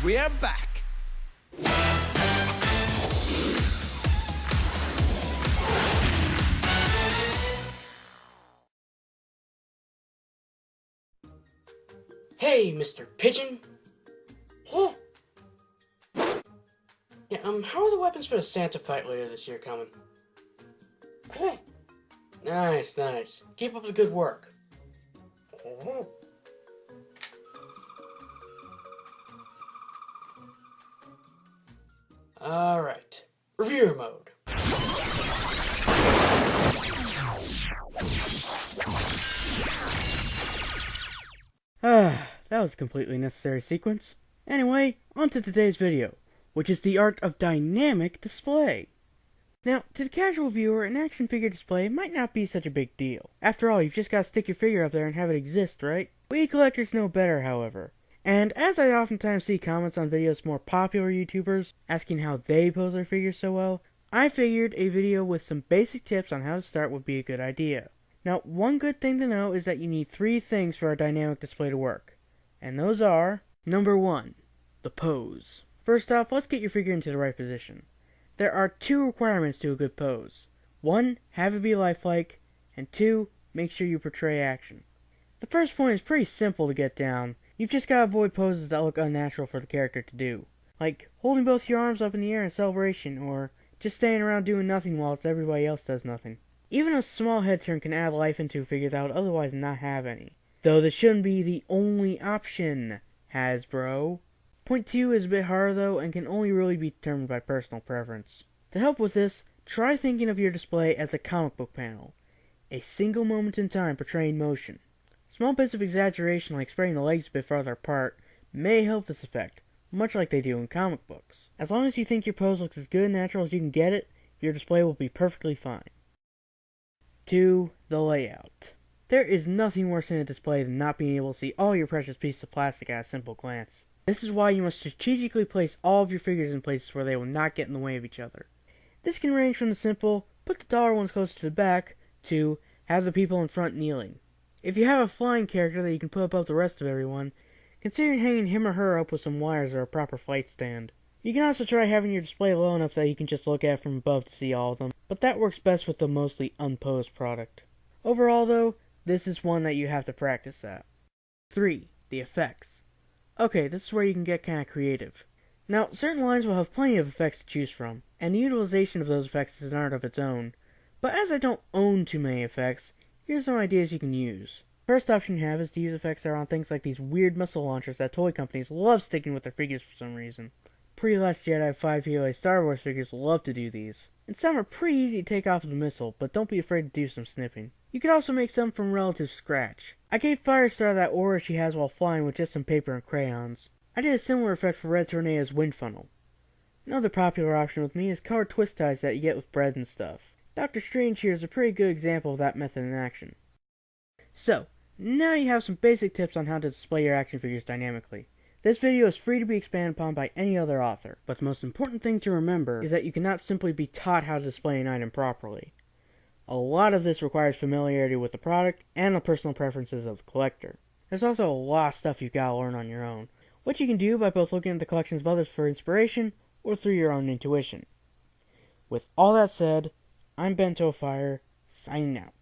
we're back. Hey, Mr. Pigeon. Huh? Yeah, how are the weapons for the Santa fight later this year coming? Okay. Nice, nice. Keep up the good work. Alright. Reviewer mode. That was a completely necessary sequence. Anyway, on to today's video, which is the art of dynamic display. Now, to the casual viewer, an action figure display might not be such a big deal. After all, you've just got to stick your figure up there and have it exist, right? We collectors know better, however. And as I oftentimes see comments on videos from more popular YouTubers asking how they pose their figures so well, I figured a video with some basic tips on how to start would be a good idea. Now, one good thing to know is that you need 3 things for a dynamic display to work. And those are, number 1, the pose. First off, let's get your figure into the right position. There are 2 requirements to a good pose. 1, have it be lifelike, and 2, make sure you portray action. The first point is pretty simple to get down. You've just got to avoid poses that look unnatural for the character to do. Like holding both your arms up in the air in celebration, or just staying around doing nothing whilst everybody else does nothing. Even a small head turn can add life into a figure that would otherwise not have any. Though this shouldn't be the only option, Hasbro. Point 2 is a bit harder though, and can only really be determined by personal preference. To help with this, try thinking of your display as a comic book panel. A single moment in time portraying motion. Small bits of exaggeration like spreading the legs a bit farther apart may help this effect, much like they do in comic books. As long as you think your pose looks as good and natural as you can get it, your display will be perfectly fine. 2. The layout. There is nothing worse in a display than not being able to see all your precious pieces of plastic at a simple glance. This is why you must strategically place all of your figures in places where they will not get in the way of each other. This can range from the simple, put the taller ones closer to the back, to have the people in front kneeling. If you have a flying character that you can put above the rest of everyone, consider hanging him or her up with some wires or a proper flight stand. You can also try having your display low enough that you can just look at it from above to see all of them, but that works best with the mostly unposed product. Overall though, this is one that you have to practice at. 3. The effects. Okay, this is where you can get kinda creative. Now, certain lines will have plenty of effects to choose from, and the utilization of those effects is an art of its own. But as I don't own too many effects, here's some ideas you can use. First option you have is to use effects that are on things like these weird missile launchers that toy companies love sticking with their figures for some reason. Pre-Last Jedi 5 POA Star Wars figures love to do these. And some are pretty easy to take off of the missile, but don't be afraid to do some snipping. You could also make some from relative scratch. I gave Firestar that aura she has while flying with just some paper and crayons. I did a similar effect for Red Tornado's wind funnel. Another popular option with me is colored twist ties that you get with bread and stuff. Doctor Strange here is a pretty good example of that method in action. So, now you have some basic tips on how to display your action figures dynamically. This video is free to be expanded upon by any other author, but the most important thing to remember is that you cannot simply be taught how to display an item properly. A lot of this requires familiarity with the product and the personal preferences of the collector. There's also a lot of stuff you've got to learn on your own, which you can do by both looking at the collections of others for inspiration or through your own intuition. With all that said, I'm ToaofFire, signing out.